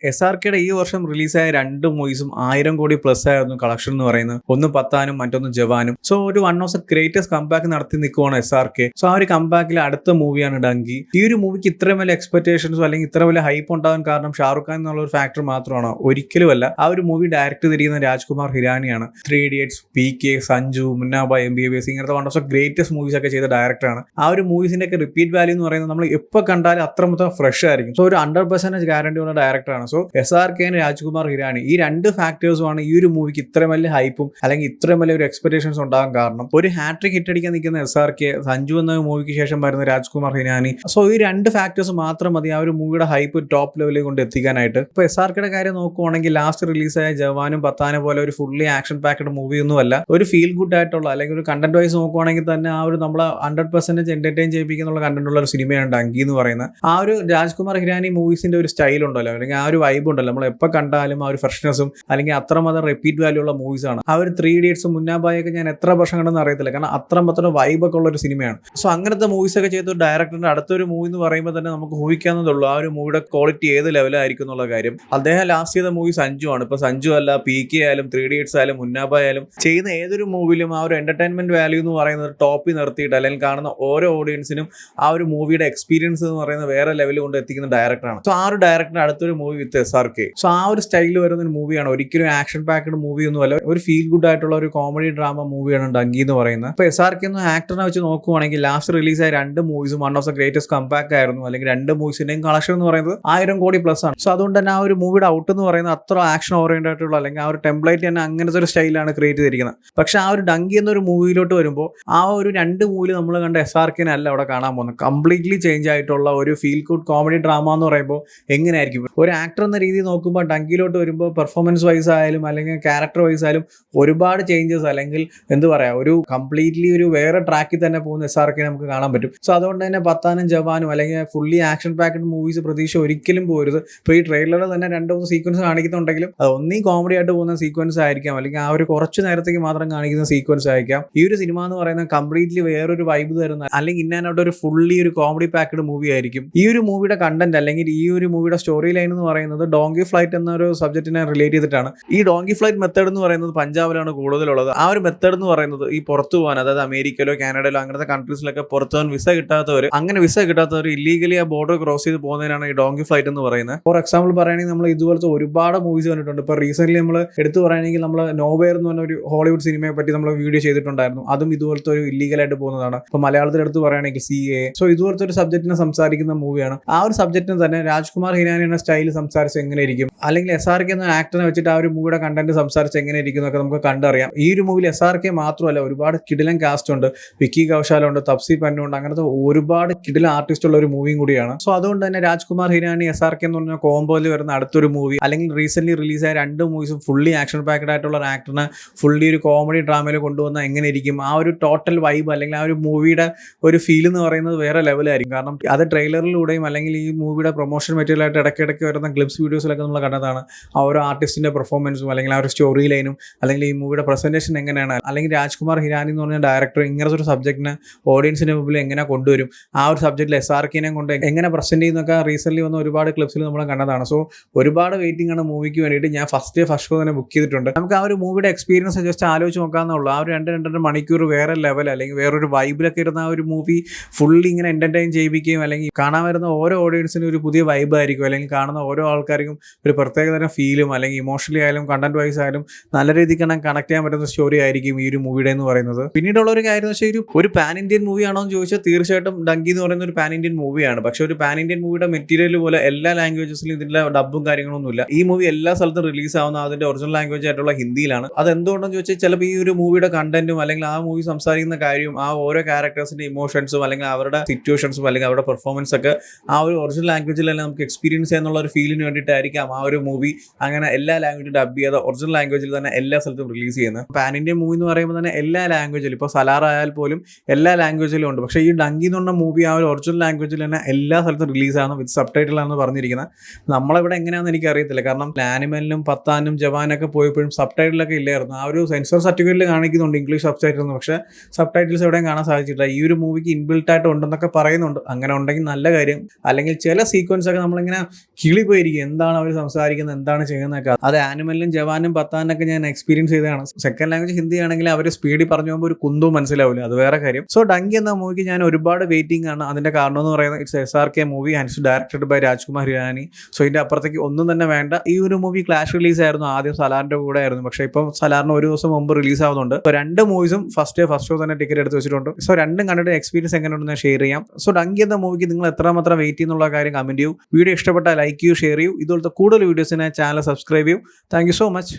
SRKയുടെ ഈ വർഷം റിലീസായ 2 മൂവീസും 1000 കോടി പ്ലസ് ആയിരുന്നു കളക്ഷൻ എന്ന് പറയുന്നത്. ഒന്ന് പത്താനും മറ്റൊന്ന് ജവാനും. സോ ഒരു one of the greatest comeback നടത്തി നിൽക്കുവാണ് SRK. സോ ആ ഒരു കംബാക്കിൽ അടുത്ത മൂവിയാണ് ഡങ്കി. ഈ ഒരു മൂവിക്ക് ഇത്രയും വലിയ എക്സ്പെക്ടേഷൻസോ അല്ലെങ്കിൽ ഇത്ര വലിയ ഹൈപ്പ് ഉണ്ടാകാൻ കാരണം ഷാറുഖ് ഖാൻ എന്നുള്ള ഒരു ഫാക്ടർ മാത്രമാണോ? ഒരിക്കലുമല്ല. ആ ഒരു മൂവി ഡയറക്ട് ചെയ്തിരിക്കുന്ന രാജ്കുമാർ ഹിരാനിയാണ്. 3 Idiots, PK, സഞ്ജു, മുന്ന ഭായ്, MBBS ഇങ്ങനത്തെ one of the greatest movies ഒക്കെ ചെയ്ത ഡയറക്ടറാണ്. ആ ഒരു മൂവീസിന്റെ ഒക്കെ റിപ്പീറ്റ് വാല്യൂ എന്ന് പറയുന്നത് നമ്മൾ എപ്പോൾ കണ്ടാലും അത്രമൊത്തം ഫ്രഷ് ആയിരിക്കും. സോ ഒരു 100% ഗ്യാരണ്ടി ഉള്ള ഡയറക്ടറാണ്. സോ SRK രാജ്കുമാർ ഹിരാനി ഈ രണ്ട് ഫാക്ടേഴ്സുമാണ് ഈ ഒരു മൂവിക്ക് ഇത്രയും വലിയ ഹൈപ്പും അല്ലെങ്കിൽ ഇത്രയും വലിയ ഒരു എക്സ്പെക്ടേഷൻസ് ഉണ്ടാകാൻ കാരണം. ഒരു ഹാട്രിക് ഹിറ്റ് അടിക്കാൻ നിൽക്കുന്ന SRK, സഞ്ജു എന്ന മൂവിക്ക് ശേഷം വരുന്ന രാജ്കുമാർ ഹിരാനി. സോ ഈ രണ്ട് ഫാക്ടേഴ്സ് മാത്രം മതി ആ ഒരു മൂവിയുടെ ഹൈപ്പ് ടോപ്പ് ലെവലിൽ കൊണ്ട് എത്തിക്കാനായിട്ട്. ഇപ്പോൾ SRKയുടെ കാര്യം നോക്കുവാണെങ്കിൽ ലാസ്റ്റ് റിലീസായ ജവാനും പത്താനെ പോലെ ഒരു ഫുള്ളി ആക്ഷൻ പാക്ഡ് മൂവി ഒന്നുമല്ല. ഒരു ഫീൽ ഗുഡ് ആയിട്ടുള്ള അല്ലെങ്കിൽ ഒരു കണ്ടന്റ് വൈസ് നോക്കുവാണെങ്കിൽ തന്നെ ആ ഒരു നമ്മളെ 100% എന്റർടൈൻ ചെയ്യിപ്പിക്കുന്ന കണ്ടന്റ് ഉള്ള ഒരു സിനിമയാണ് ഡങ്കി എന്ന് പറയുന്നത്. ആ ഒരു രാജ്കുമാർ ഹിരാനി മൂവീസിന്റെ ഒരു സ്റ്റൈൽ ഉണ്ടല്ലോ, അല്ലെങ്കിൽ ആ ഒരു വൈബ് ഉണ്ടല്ലോ, നമ്മൾ എപ്പോൾ കണ്ടാലും ആ ഒരു ഫ്രഷ്നെസ്സും അല്ലെങ്കിൽ അത്രമാത്രം റിപ്പീറ്റ് വാല്യൂ ഉള്ള മൂവീസാണ്. ആ ഒരു 3 Idiots, മുന്ന ഭായ് ഒക്കെ ഞാൻ എത്ര വർഷം കണ്ടെന്ന് അറിയത്തില്ല, കാരണം അത്രമാത്രം വൈബൊക്കെ ഉള്ള ഒരു സിനിമയാണ്. സോ അങ്ങനത്തെ മൂവീസ് ഒക്കെ ചെയ്ത ഡയറക്ടറിന്റെ അടുത്തൊരു മൂവി എന്ന് പറയുമ്പോൾ തന്നെ നമുക്ക് ഊഹിക്കാവുന്നതുള്ളൂ ആ ഒരു മൂവിയുടെ ക്വാളിറ്റി ഏത് ലെവലായിരിക്കും എന്നുള്ള കാര്യം. അദ്ദേഹം ലാസ്റ്റ് ചെയ്ത മൂവി സഞ്ജു ആണ്. ഇപ്പൊ സഞ്ജു അല്ല, PK ആയാലും 3 Idiots ആയാലും മുന്ന ഭായ് ആയാലും ചെയ്യുന്ന ഏതൊരു മൂവിയിലും ആ ഒരു എന്റർടൈൻമെന്റ് വാല്യൂ എന്ന് പറയുന്നത് ടോപ്പിൽ നിർത്തിയിട്ട് അല്ലെങ്കിൽ കാണുന്ന ഓരോ ഓഡിയൻസിനും ആ ഒരു മൂവിയുടെ എക്സ്പീരിയൻസ് എന്ന് പറയുന്നത് വേറെ ലെവലിൽ കൊണ്ട് എത്തിക്കുന്ന ഡയറക്ടറാണ്. സോ ആ ഒരു ഡയറക്ടറിന്റെ അടുത്തൊരു മൂവി വിത്ത് SRK. സോ ആ ഒരു സ്റ്റൈലിൽ വരുന്ന ഒരു മൂവിയാണ്. ഒരിക്കലും ആക്ഷൻ പാക്ഡ് മൂവി ഒന്നും അല്ല, ഒരു ഫീൽ ഗുഡ് ആയിട്ടുള്ള ഒരു കോമഡി ഡ്രാമ മൂവിയാണ് ഡങ്കി എന്ന് പറയുന്നത്. ഇപ്പൊ SRK എന്ന ആക്ടറിനെ വെച്ച് നോക്കുവാണെങ്കിൽ ലാസ്റ്റ് റിലീസായ 2 മൂവീസും one of the greatest comeback ആയിരുന്നു. അല്ലെങ്കിൽ 2 മൂവീസിന്റെയും കളക്ഷൻ എന്ന് പറയുന്നത് 1000 കോടി പ്ലസ് ആണ്. സോ അതുകൊണ്ട് തന്നെ ആ ഒരു മൂവിയുടെ ഔട്ട് എന്ന് പറയുന്നത് അത്ര ആക്ഷൻ ഓറിയന്റഡ് ആയിട്ടുള്ള അല്ലെങ്കിൽ ആ ഒരു ടെംപ്ലേറ്റ് തന്നെ അങ്ങനത്തെ ഒരു സ്റ്റൈലാണ് ക്രിയേറ്റ് ചെയ്തിരിക്കുന്നത്. പക്ഷെ ആ ഒരു ഡങ്കി എന്നൊരു മൂവിയിലോട്ട് വരുമ്പോൾ ആ ഒരു 2 മൂവിയിൽ നമ്മൾ കണ്ട SRKനെ അല്ല അവിടെ കാണാൻ പോകുന്നത്. കംപ്ലീറ്റ്ലി ചേഞ്ച് ആയിട്ടുള്ള ഒരു ഫീൽ ഗുഡ് കോമഡി ഡ്രാമ എന്ന് പറയുമ്പോൾ എങ്ങനെയായിരിക്കും ഒരു ആക്ടർ എന്ന രീതിയിൽ നോക്കുമ്പോൾ ഡങ്കിയിലോട്ട് വരുമ്പോൾ പെർഫോമൻസ് വൈസ് ആയാലും അല്ലെങ്കിൽ ക്യാരക്ടർ വൈസ് ആയാലും ഒരുപാട് ചേഞ്ചസ് അല്ലെങ്കിൽ എന്ത് പറയാ ഒരു കംപ്ലീറ്റ്ലി ഒരു വേറെ ട്രാക്കിൽ തന്നെ പോകുന്ന SRK നമുക്ക് കാണാൻ പറ്റും. സോ അതുകൊണ്ട് തന്നെ പത്താനും ജവാനും അല്ലെങ്കിൽ ഫുള്ളി ആക്ഷൻ പാക്ഡ് മൂവീസ് പ്രതീക്ഷ ഒരിക്കലും പോരുത്. ഇപ്പോൾ ഈ ട്രെയിലറിൽ തന്നെ 2-3 സീക്വൻസ് കാണിക്കുന്നുണ്ടെങ്കിലും അത് ഒന്നീ കോമഡി ആയിട്ട് പോകുന്ന സീക്വൻസ് ആയിരിക്കാം, അല്ലെങ്കിൽ ആ ഒരു കുറച്ച് നേരത്തേക്ക് മാത്രം കാണിക്കുന്ന സീക്വൻസ് ആയിരിക്കാം. ഈ ഒരു സിനിമ എന്ന് പറയുന്നത് കംപ്ലീറ്റ്ലി വേറൊരു വൈബ് തരുന്ന അല്ലെങ്കിൽ ഇന്നാനായിട്ട് ഒരു ഫുള്ളി ഒരു കോമഡി പാക്ഡ് മൂവി ആയിരിക്കും. ഈ ഒരു മൂവിയുടെ കണ്ടന്റ് അല്ലെങ്കിൽ ഈ ഒരു മൂവിയുടെ സ്റ്റോറി ലൈൻ എന്ന് പറയുന്നത് ഡോങ്കി ഫ്ലൈറ്റ് എന്ന ഒരു സബ്ജക്റ്റിനെ റിലേറ്റ് ചെയ്തിട്ടാണ്. ഈ ഡോങ്കി ഫ്ലൈറ്റ് മെത്തേഡ് എന്ന് പറയുന്നത് പഞ്ചാബിലാണ് കൂടുതലുള്ളത്. ആ ഒരു മെത്തേഡ് എന്ന് പറയുന്നത് ഈ പുറത്തു പോകാൻ, അതായത് അമേരിക്കയിലോ കാനഡയിലോ അങ്ങനത്തെ കൺട്രീസിലൊക്കെ പുറത്തു പോകാൻ വിസ കിട്ടാത്തവർ ഇല്ലീഗലി ആ ബോർഡർ ക്രോസ് ചെയ്ത് പോകുന്നതിനാണ് ഈ ഡോങ്കി ഫ്ലൈറ്റ് എന്ന് പറയുന്നത്. ഫോർ എക്സാമ്പിൾ പറയുകയാണെങ്കിൽ നമ്മൾ ഇതുപോലത്തെ ഒരുപാട് മൂവീസ് കണ്ടിട്ടുണ്ട്. ഇപ്പോൾ റീസെന്റ് നമ്മൾ എടുത്തു പറയുകയാണെങ്കിൽ നമ്മൾ നോവെയർ എന്ന് പറഞ്ഞ ഒരു ഹോളിവുഡ് സിനിമയെ പറ്റി നമ്മൾ വീഡിയോ ചെയ്തിട്ടുണ്ടായിരുന്നു. അതും ഇതുപോലത്തെ ഒരു ഇല്ലീഗലായിട്ട് പോകുന്നതാണ്. ഇപ്പോൾ മലയാളത്തിൽ എടുത്ത് പറയുകയാണെങ്കിൽ CA. സോ ഇതുപോലത്തെ ഒരു സബ്ജക്റ്റിനെ സംസാരിക്കുന്ന മൂവിയാണ്. ആ ഒരു സബ്ജക്റ്റിന് തന്നെ രാജ്കുമാർ ഹിരാനി എന്ന സ്റ്റൈലിൽ സംസാരിച്ച് എങ്ങനെയിരിക്കും, അല്ലെങ്കിൽ SRK എന്ന ആക്ടറിനെ വെച്ചിട്ട് ആ ഒരു മൂവിയുടെ കണ്ടന്റ് സംസാരിച്ച് എങ്ങനെയിരിക്കും എന്നൊക്കെ നമുക്ക് കണ്ടറിയാം. ഈ ഒരു മൂവിയിൽ SRK മാത്രമല്ല, ഒരുപാട് കിടിലൻ കാസ്റ്റ് ഉണ്ട്. വിക്കി കൗശാലുണ്ട്, തപ്സി പന്നു ഉണ്ട്, അങ്ങനത്തെ ഒരുപാട് കിടിലൻ ആർട്ടിസ്റ്റ് ഉള്ള ഒരു മൂവിയും കൂടിയാണ്. സോ അതുകൊണ്ട് തന്നെ രാജ്കുമാർ ഹിരാനി SRK എന്ന് പറഞ്ഞ കോംബോയിൽ വരുന്ന അടുത്തൊരു മൂവി, അല്ലെങ്കിൽ റീസെന്റ് റിലീസായ 2 മൂവീസും ഫുള്ളി ആക്ഷൻ പാക്ഡ് ആയിട്ടുള്ള ഒരു ആക്ടറിനെ ഫുള്ളി ഒരു കോമഡി ഡ്രാമയിൽ കൊണ്ടുവന്ന എങ്ങനെയിരിക്കും, ആ ഒരു ടോട്ടൽ വൈബ് അല്ലെങ്കിൽ ആ ഒരു മൂവിയുടെ ഒരു ഫീൽ എന്ന് പറയുന്നത് വേറെ ലെവലായിരിക്കും. കാരണം അത് ട്രെയിലറിലൂടെയും അല്ലെങ്കിൽ ഈ മൂവിയുടെ പ്രൊമോഷൻ മെറ്റീരിയൽ ആയിട്ട് ഇടയ്ക്കിടയ്ക്ക് വരുന്ന ക്ലിപ്സ് വീഡിയോസിലൊക്കെ നമ്മൾ കണ്ടതാണ്. ആ ഒരു ആർട്ടിസ്റ്റിന്റെ പെർഫോമൻസും അല്ലെങ്കിൽ ആ ഒരു സ്റ്റോറി ലൈനും അല്ലെങ്കിൽ ഈ മൂവിയുടെ പ്രസന്റേഷൻ എങ്ങനെയാണ്, അല്ലെങ്കിൽ രാജ്കുമാർ ഹിരാനി എന്ന് പറഞ്ഞ ഡയറക്ടർ ഇങ്ങനത്തെ ഒരു സബ്ജക്റ്റിനെ ഓഡിയൻസിന്റെ മുമ്പിൽ എങ്ങനെ കൊണ്ടുവരും, ആ ഒരു സബ്ജക്റ്റിൽ SRKനെ കൊണ്ട് എങ്ങനെ പ്രസന്റ് ചെയ്യുന്നൊക്കെ റീസെന്റ് വന്ന ഒരുപാട് ക്ലിപ്സിൽ നമ്മൾ കണ്ടതാണ്. സോ ഒരുപാട് വെയിറ്റിംഗ് ആണ് മൂവിക്ക് വേണ്ടിയിട്ട്. ഞാൻ ഫസ്റ്റ് ഷോ തന്നെ ബുക്ക് ചെയ്തിട്ടുണ്ട്. നമുക്ക് ആ ഒരു മൂവിയുടെ എക്സ്പീരിയൻസ് ജസ്റ്റ് ആലോചിച്ച് നോക്കാവുന്നുള്ളൂ. ആ ഒരു 2-2.5 മണിക്കൂർ വേറെ ലെവൽ അല്ലെങ്കിൽ വേറൊരു വൈബിലൊക്കെ ഇരുന്ന ആ ഒരു മൂവി ഫുള്ളി ഇങ്ങനെ എന്റർടൈൻ ചെയ്യിപ്പിക്കുകയും അല്ലെങ്കിൽ കാണാൻ വരുന്ന ഓരോ ഓഡിയൻസിനും ഒരു പുതിയ വൈബ് ആയിരിക്കും, അല്ലെങ്കിൽ കാണുന്ന ഓരോ ആൾക്കാർക്കും ഒരു പ്രത്യേകതരം ഫീലും അല്ലെങ്കിൽ ഇമോഷണലി ആയാലും കണ്ടന്റ് വൈസ് ആയാലും നല്ല രീതിക്ക് കണക്ട് ചെയ്യാൻ പറ്റുന്ന സ്റ്റോറി ആയിരിക്കും ഈ ഒരു മൂവിയുടെ എന്ന് പറയുന്നത്. പിന്നീടുള്ള ഒരു കാര്യം എന്ന് വെച്ചാൽ ഒരു പാൻ ഇന്ത്യൻ മൂവി ആണോ എന്ന് ചോദിച്ചാൽ തീർച്ചയായിട്ടും ഡങ്കി എന്ന് പറയുന്ന ഒരു പാൻ ഇന്ത്യൻ മൂവിയാണ്. പക്ഷെ ഒരു പാൻ ഇന്ത്യൻ മൂവിയുടെ മെറ്റീരിയൽ പോലെ എല്ലാ ലാംഗ്വേജസിലും ഇതിന്റെ ഡബും കാര്യങ്ങളൊന്നുമില്ല. ഈ മൂവി എല്ലാ സ്ഥലത്തും റിലീസ് ആവുന്ന അതിന്റെ ഒറിജിനൽ ലാംഗ്വേജ് ആയിട്ടുള്ള ഹിന്ദിയിലാണ്. അത് എന്തുകൊണ്ടെന്ന് ചോദിച്ചാൽ ചിലപ്പോൾ ഈ ഒരു മൂവിയുടെ കണ്ടന്റും അല്ലെങ്കിൽ ആ മൂവി സംസാരിക്കുന്ന കാര്യവും ആ ഓരോ ക്യാരക്ടേഴ്സിന്റെ ഇമോഷൻസും അല്ലെങ്കിൽ അവരുടെ സിറ്റുവേഷൻസും അല്ലെങ്കിൽ അവരുടെ പെർഫോമൻസ് ഒക്കെ ആ ഒരു ഒറിജിനൽ ലാംഗ്വേജിൽ തന്നെ നമുക്ക് എക്സ്പീരിയൻസ് ചെയ്യാന്നുള്ള ഒരു ഫീലിന് വേണ്ടിയിട്ടായിരിക്കാം ആ ഒരു മൂവി അങ്ങനെ എല്ലാ ലാംഗ്വേജും ഡബ് ചെയ്ത ഒറിജിനൽ ലാംഗ്വേജിൽ തന്നെ എല്ലാ സ്ഥലത്തും റിലീസ് ചെയ്യുന്നത്. പാൻ ഇന്ത്യൻ മൂവി എന്ന് പറയുമ്പോൾ തന്നെ എല്ലാ ലാംഗ്വേജിലും, ഇപ്പോൾ സലാർ ആയാൽ പോലും എല്ലാ ലാംഗ്വേജിലും ഉണ്ട്. പക്ഷേ ഈ ഡങ്കി എന്ന് പറഞ്ഞ മൂവി ആ ഒരു ഒറിജിനൽ ലാംഗ്വേജിൽ തന്നെ എല്ലാ സ്ഥലത്തും റിലീസാണ്, വിത്ത് സബ് ടൈറ്റിലാണെന്ന് പറഞ്ഞിരിക്കുന്നത്. നമ്മളിവിടെ എങ്ങനെയാണെന്ന് എനിക്ക് അറിയത്തില്ല, കാരണം ആനിമലിനും പത്താനും ജവാനൊക്കെ പോയപ്പോഴും സബ് ടൈറ്റിലൊക്കെ ഇല്ലായിരുന്നു. ആ ഒരു സെൻസർ സർട്ടിഫിക്കറ്റിൽ കാണിക്കുന്നുണ്ട് ഇംഗ്ലീഷ് സബ് ടൈറ്റിൽ, പക്ഷേ സബ് ടൈറ്റിൽസ് എവിടെയും കാണാൻ സാധിച്ചിട്ടില്ല. ഈ ഒരു മൂവിക്ക് ഇൻബിൽട്ട് ആയിട്ട് ഉണ്ടെന്നൊക്കെ പറയുന്നുണ്ട്. അങ്ങനെ ഉണ്ടെങ്കിൽ നല്ല കാര്യം. അല്ലെങ്കിൽ ചില സീക്വൻസ് ഒക്കെ നമ്മളിങ്ങനെ കിളി പോയിരിക്കും ഞെട്ടിയിരിക്കും, എന്താണ് അവർ സംസാരിക്കുന്നത്, എന്താണ് ചെയ്യുന്നതൊക്കെ. അത് ആനിമലിലും ജവാനും പത്താനൊക്കെ ഞാൻ എക്സ്പീരിയൻസ് ചെയ്തതാണ്. സെക്കൻഡ് ലാംഗ്വേജ് ഹിന്ദി ആണെങ്കിൽ അവർ സ്പീഡിൽ പറഞ്ഞു പോകുമ്പോൾ ഒരു കുന്തവും മനസ്സിലാവില്ല, അത് വേറെ കാര്യം. സോ ഡങ്കി എന്ന മൂവിക്ക് ഞാൻ ഒരുപാട് വെയിറ്റിംഗ് ആണ്. അതിന്റെ കാരണം എന്ന് പറയുന്നത് it's SRK movie and it's directed by Rajkumar Hirani. So ഇതിന്റെ അപ്പുറത്തേക്ക് ഒന്നും തന്നെ വേണ്ട. ഈ ഒരു മൂവി ക്ലാഷ് റിലീസ് ആയിരുന്നു, ആദ്യം സലാറിന്റെ കൂടെ ആയിരുന്നു, പക്ഷേ ഇപ്പം സലാറിന് ഒരു ദിവസം മുമ്പ് റിലീസ് ആവുന്നുണ്ട്. സോ രണ്ട് മൂവീസും ഫസ്റ്റ് ഷോ തന്നെ ടിക്കറ്റ് എടുത്ത് വെച്ചിട്ടുണ്ട്. സോ രണ്ടും കണ്ടിട്ട് എക്സ്പീരിയൻസ് എങ്ങനെയുണ്ടെന്ന് ഷെയർ ചെയ്യാം. സോ ഡങ്കി എന്ന മൂവിക്ക് നിങ്ങൾ എത്രമാത്രം വെയിറ്റ് ചെയ്യുന്നുള്ള കാര്യം കമന്റ് ചെയ്യൂ. വീഡിയോ ഇഷ്ടപ്പെട്ടാൽ ലൈക്ക് ചെയ്യൂ, ഷെയർ ചെയ്യൂ. ഇതുപോലത്തെ കൂടുതൽ വീഡിയോസിനായി ചാനൽ സബ്സ്ക്രൈബ് ചെയ്യൂ. Thank you so much.